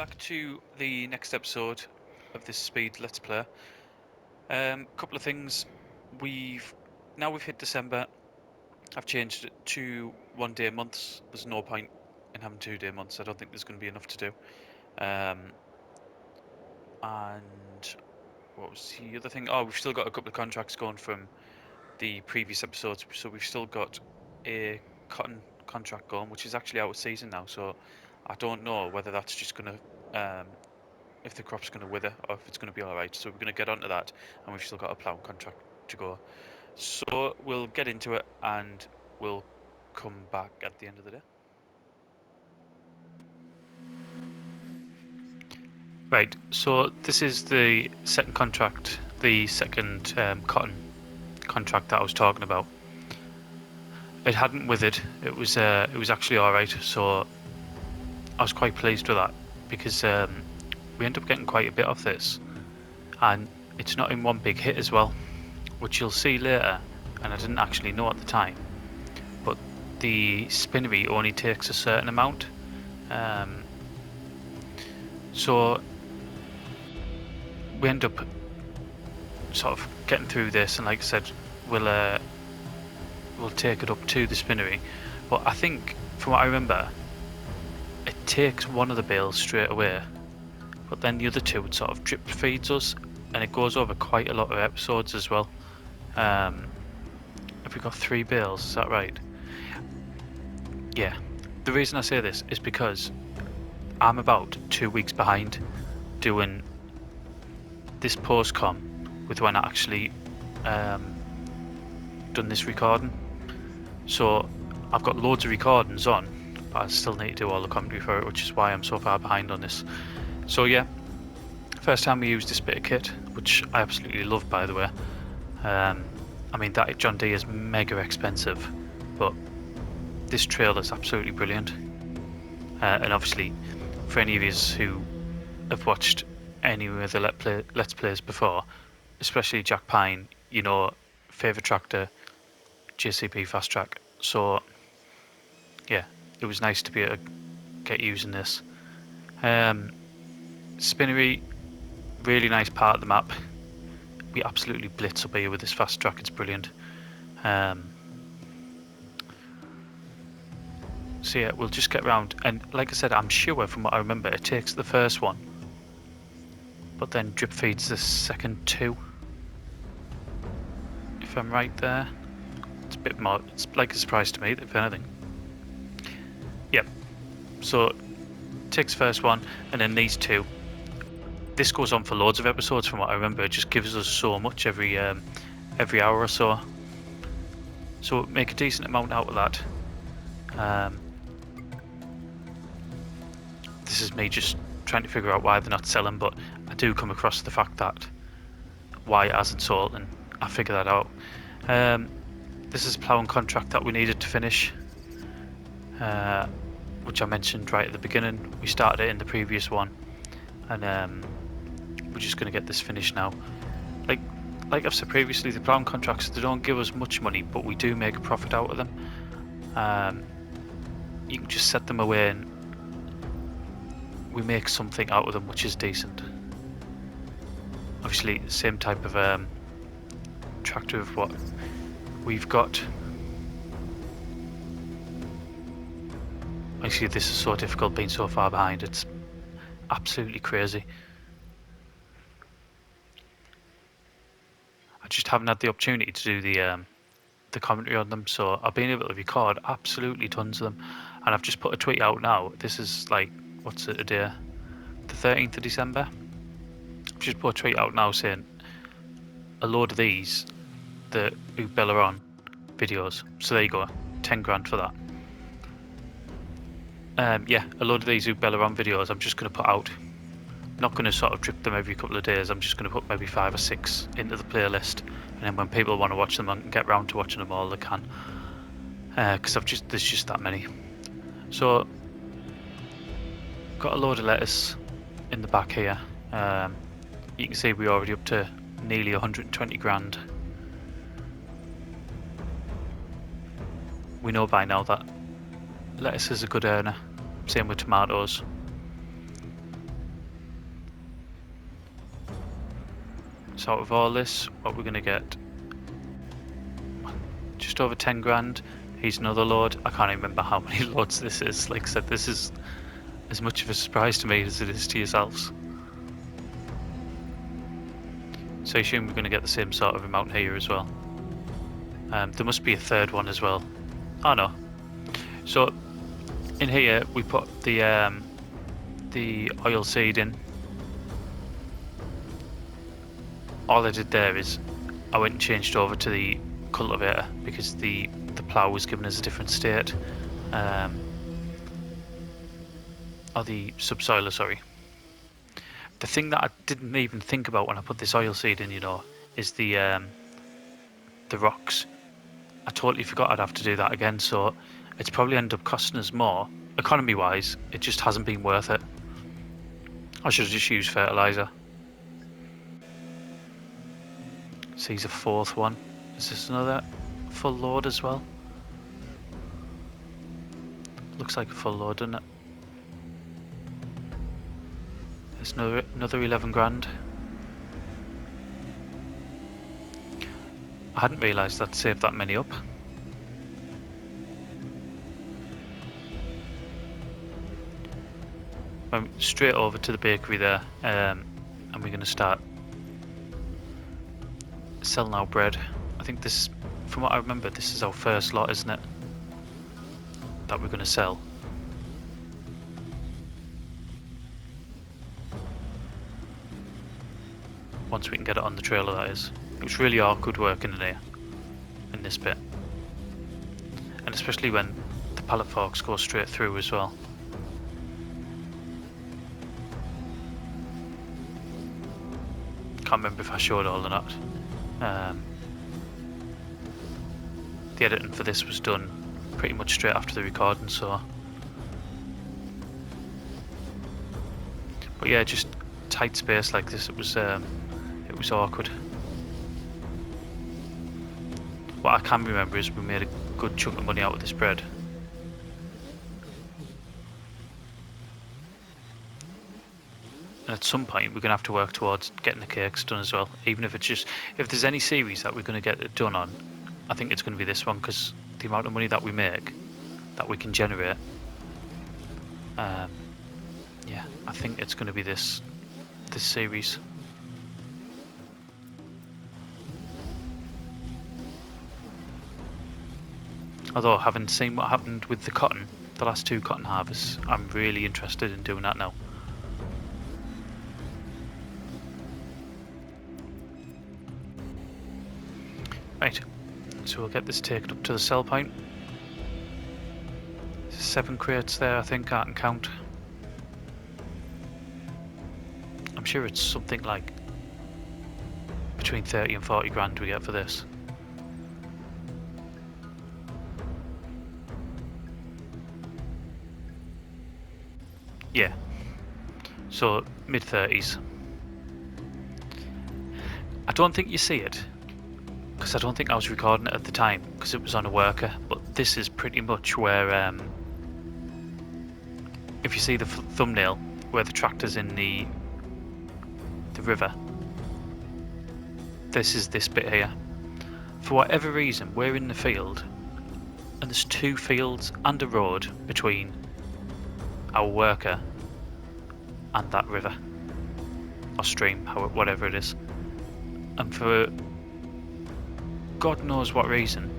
back to the next episode of this speed Let's Play. Couple of things. We've hit December. I've changed it to 1 day months. There's no point in having 2 day months. I don't think there's going to be enough to do. And what was the other thing? Oh, we've still got a couple of contracts going from the previous episodes. So we've still got a cotton contract going, which is actually out of season now. So I don't know whether that's just going to if the crop's going to wither or if it's going to be all right. So we're going to get onto that, and we've still got a ploughing contract to go. So we'll get into it, and we'll come back at the end of the day. Right, so this is the second contract, the second cotton contract that I was talking about. It hadn't withered. It was actually all right. So I was quite pleased with that because we end up getting quite a bit of this, and it's not in one big hit as well, which you'll see later, and I didn't actually know at the time, but the spinnery only takes a certain amount, so we end up sort of getting through this, and like I said, we'll take it up to the spinnery, but I think from what I remember it takes one of the bales straight away, but then the other two it sort of drip feeds us, and it goes over quite a lot of episodes as well. Have we got 3 bales, is that right? Yeah. The reason I say this is because I'm about 2 weeks behind doing this post-com with when I actually done this recording. So I've got loads of recordings on, but I still need to do all the commentary for it, which is why I'm so far behind on this. So yeah, first time we used this bit of kit, which I absolutely love, by the way. I mean, that John Deere is mega expensive, but this trailer is absolutely brilliant. And obviously, for any of you who have watched any of the Let's Plays before, especially Jack Pine, you know, favourite tractor, JCB Fast Track. So yeah, it was nice to be able to get using this. Spinnery, really nice part of the map. We absolutely blitz up here with this fast track, it's brilliant. So yeah, we'll just get round, and like I said, I'm sure from what I remember it takes the first one, but then drip feeds the second 2, if I'm right there. It's a bit more, it's like a surprise to me, if anything. Yep, so takes the first one, and then these 2. This goes on for loads of episodes from what I remember. It just gives us so much every hour or so. So make a decent amount out of that. This is me just trying to figure out why they're not selling, but I do come across the fact that why it hasn't sold, and I figure that out. This is a ploughing contract that we needed to finish, which I mentioned right at the beginning. We started it in the previous one, and we're just going to get this finished now. Like I've said previously, the ploughing contracts, they don't give us much money, but we do make a profit out of them. You can just set them away and we make something out of them which is decent. Obviously the same type of tractor of what we've got. Actually, this is so difficult being so far behind, it's absolutely crazy. I just haven't had the opportunity to do the commentary on them, so I've been able to record absolutely tons of them, and I've just put a tweet out now. This is like, what's it today? The 13th of December. I've just put a tweet out now saying a load of these, the Haut Beyleron videos. So there you go, 10 grand for that. Yeah, a load of these Haut Beyleron videos I'm just going to put out. Not going to sort of drip them every couple of days. I'm just going to put maybe 5 or 6 into the playlist, and then when people want to watch them, I can get round to watching them all they can. Because there's just that many. So got a load of lettuce in the back here. You can see we're already up to nearly 120 grand. We know by now that lettuce is a good earner. Same with tomatoes. So out of all this, what we're going to get, just over 10 grand. Here's another load. I can't even remember how many loads this is. Like I said, this is as much of a surprise to me as it is to yourselves. So I assume we're going to get the same sort of amount here as well. There must be a third one as well. Oh no. So in here we put the oil seed in. All I did there is I went and changed over to the cultivator because the plough was giving us a different state. Or the subsoiler, sorry. The thing that I didn't even think about when I put this oil seed in, you know, is the rocks. I totally forgot I'd have to do that again, so it's probably ended up costing us more. Economy wise, it just hasn't been worth it. I should have just used fertilizer. So he's a fourth one. Is this another full load as well? Looks like a full load, doesn't it? There's another 11 grand. I hadn't realised I'd saved that many up. I'm straight over to the bakery there, and we're going to start selling our bread. I think this, from what I remember, this is our first lot, isn't it? That we're going to sell. Once we can get it on the trailer, that is. It was really awkward working in here, in this bit. And especially when the pallet forks go straight through as well. Can't remember if I showed all or not. The editing for this was done pretty much straight after the recording, so. But yeah, just tight space like this, it was awkward. What I can remember is we made a good chunk of money out of this bread. And at some point we're going to have to work towards getting the cakes done as well, even if it's just, if there's any series that we're going to get it done on, I think it's going to be this one, because the amount of money that we make, that we can generate, yeah, I think it's going to be this series. Although, having seen what happened with the cotton, the last two cotton harvests, I'm really interested in doing that now. Right, so we'll get this taken up to the sell point. There's 7 crates there, I think, I can count. I'm sure it's something like between 30 and 40 grand we get for this. Yeah, so mid-30s. I don't think you see it, because I don't think I was recording it at the time, because it was on a worker, but this is pretty much where, if you see the thumbnail, where the tractor's in the river, this is this bit here. For whatever reason, we're in the field, and there's 2 fields and a road between our worker and that river or stream, whatever it is, and for God knows what reason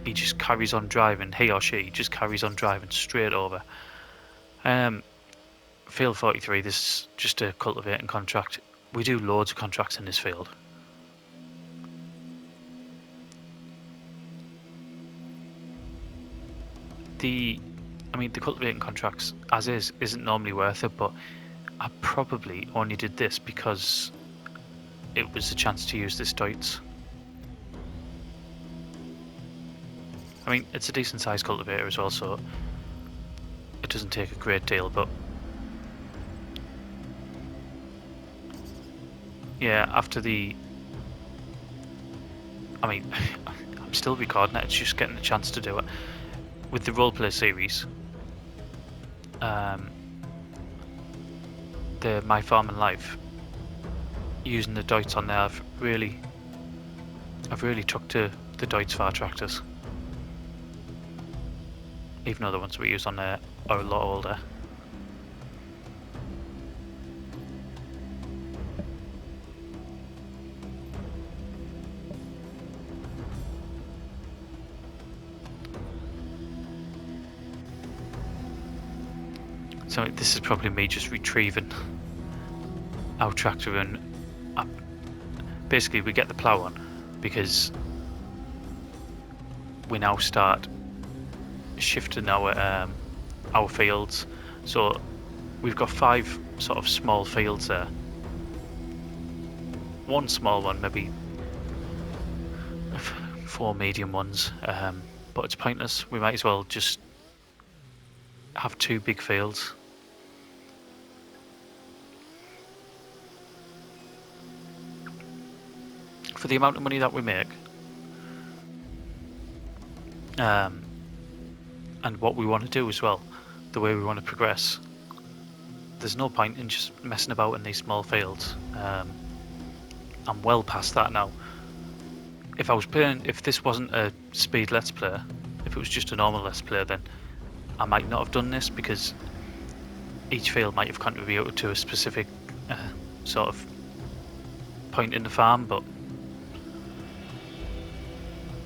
he just carries on driving, he or she just carries on driving straight over. Field 43, this is just a cultivating contract. We do loads of contracts in this field. The cultivating contracts as is isn't normally worth it, but I probably only did this because it was a chance to use this Deutz. I mean, it's a decent sized cultivator as well, so it doesn't take a great deal, but yeah, after the, I mean, I'm still recording it, it's just getting a chance to do it. With the roleplay series, the My Farm and Life, using the Deutz on there, I've really took to the Deutz far tractors, even though the ones we use on there are a lot older. So this is probably me just retrieving our tractor, and basically we get the plough on because we now start shifting our fields. So we've got 5 sort of small fields there. One small one, maybe 4 medium ones, but it's pointless. We might as well just have 2 big fields. For the amount of money that we make, and what we want to do as well, the way we want to progress, there's no point in just messing about in these small fields. I'm well past that now. If this wasn't a speed let's play, if it was just a normal let's play, then I might not have done this, because each field might have contributed to a specific sort of point in the farm, but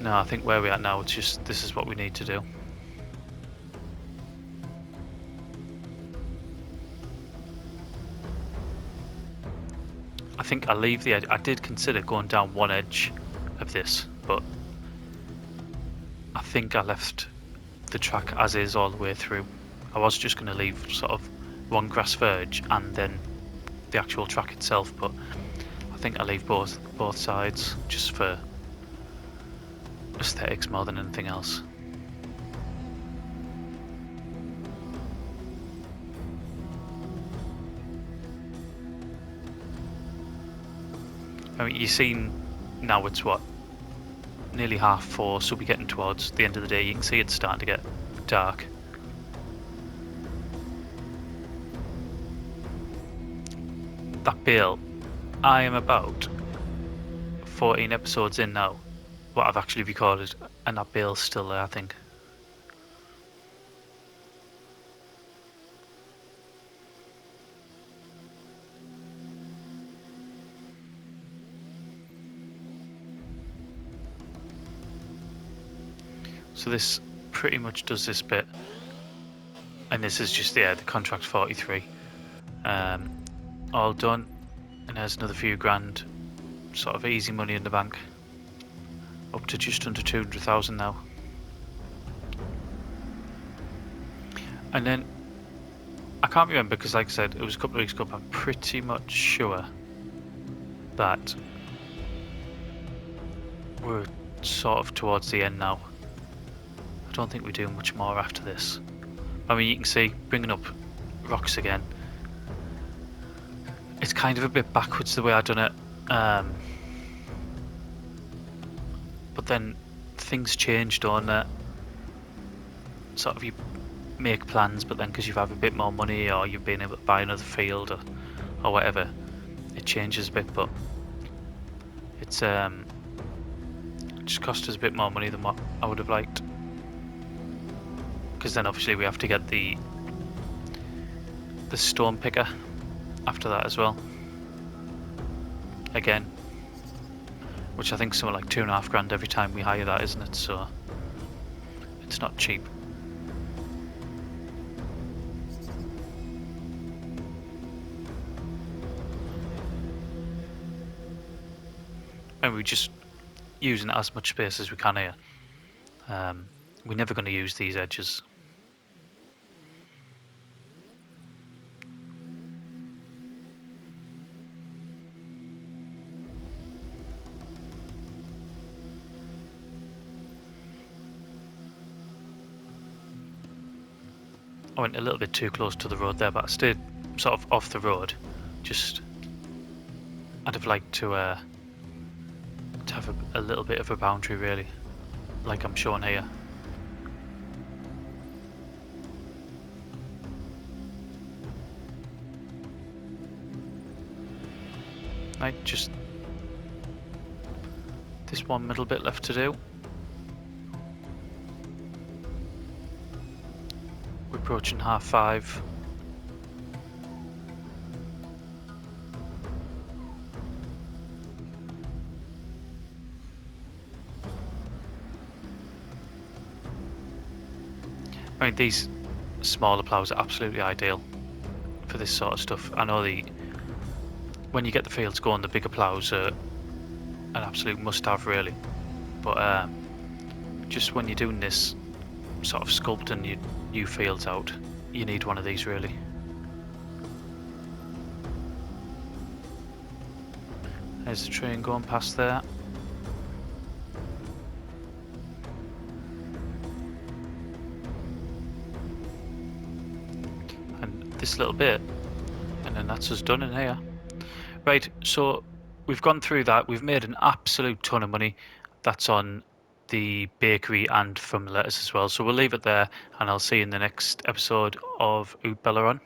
no, I think where we're at now, it's just, this is what we need to do. I think I'll leave the edge. I did consider going down one edge of this, but I think I left the track as is all the way through. I was just going to leave sort of one grass verge and then the actual track itself, but I think I leave both sides just for aesthetics more than anything else. I mean, you've seen now it's what, nearly 4:30, so we're getting towards the end of the day. You can see it's starting to get dark. That bale, I am about 14 episodes in now, what I've actually recorded, and that bale's still there, I think. So this pretty much does this bit, and this is just the contract 43, all done, and there's another few grand, sort of easy money in the bank, up to just under 200,000 now. And then I can't remember, because like I said, it was a couple of weeks ago, but I'm pretty much sure that we're sort of towards the end now. I don't think we do much more after this. I mean, you can see, bringing up rocks again, it's kind of a bit backwards the way I've done it, but then things change, don't they? Sort of, you make plans, but then because you have a bit more money, or you've been able to buy another field, or whatever, it changes a bit. But it's just cost us a bit more money than what I would have liked, because then obviously we have to get the stone picker after that as well, again, which I think is something like 2.5 grand every time we hire that, isn't it? So it's not cheap. And we're just using as much space as we can here. We're never going to use these edges. I went a little bit too close to the road there, but I stayed sort of off the road. Just, I'd have liked to have a little bit of a boundary, really, like I'm showing here. Right, just this one middle bit left to do. We're approaching 5:30. I mean, these smaller ploughs are absolutely ideal for this sort of stuff. I know when you get the fields going, the bigger ploughs are an absolute must-have, really. But just when you're doing this sort of sculpting your new fields out, you need one of these, really. There's the train going past there. And this little bit, and then that's us done in here. Right, so we've gone through that. We've made an absolute ton of money. That's on the bakery and from the letters as well. So we'll leave it there, and I'll see you in the next episode of Haut Beyleron.